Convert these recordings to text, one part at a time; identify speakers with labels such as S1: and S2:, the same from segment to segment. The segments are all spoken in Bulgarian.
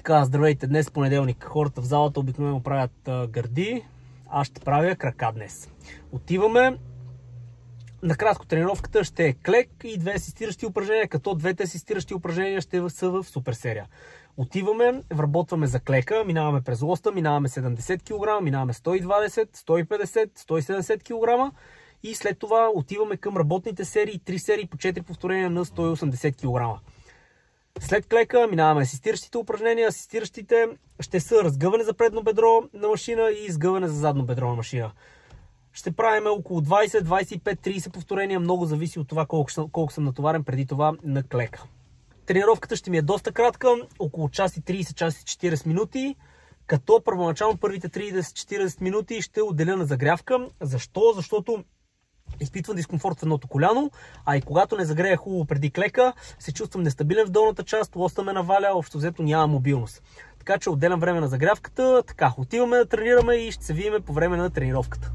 S1: Така, здравейте, днес понеделник. Хората в залата обикновено правят гърди. Аз ще правя крака днес. Отиваме. Накратко тренировката ще е клек и две асистиращи упражнения, като двете асистиращи упражнения ще са в супер серия. Отиваме, вработваме за клека, минаваме през лоста, минаваме 70 кг, минаваме 120, 150, 170 кг и след това отиваме към работните серии, 3 серии по 4 повторения на 180 кг. След клека минаваме асистиращите упражнения. Асистиращите ще са разгъване за предно бедро на машина и изгъване за задно бедро на машина. Ще правим около 20, 25, 30 повторения. Много зависи от това колко съм натоварен преди това на клека. Тренировката ще ми е доста кратка, около час и 30, час и 40 минути. Като първоначално първите 30-40 минути ще отделя на загрявка. Защо? Защото изпитвам дискомфорт в едното коляно, а и когато не загрея хубаво преди клека, се чувствам нестабилен в долната част, лоста ме наваля, общо взето няма мобилност. Така че отделям време на загрявката, така, отиваме да тренираме и ще се видим по време на тренировката.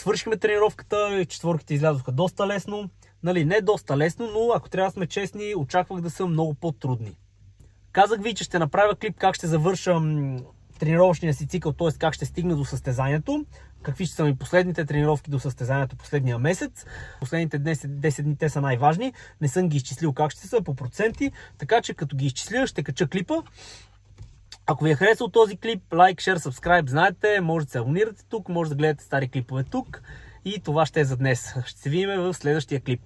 S1: свършихме тренировката и четворките излязоха доста лесно. Нали, не доста лесно, но ако трябва да сме честни, очаквах да са много по-трудни. Казах ви, че ще направя клип как ще завърша тренировъчния си цикъл, т.е. как ще стигна до състезанието, какви ще са ми последните тренировки до състезанието последния месец. Последните 10 дни те са най-важни, не съм ги изчислил как ще са по проценти, така че като ги изчисля ще кача клипа. Ако ви е харесал този клип, лайк, шер, сабскрайб, знаете, може да се абонирате тук, може да гледате стари клипове тук и това ще е за днес. Ще се видим в следващия клип.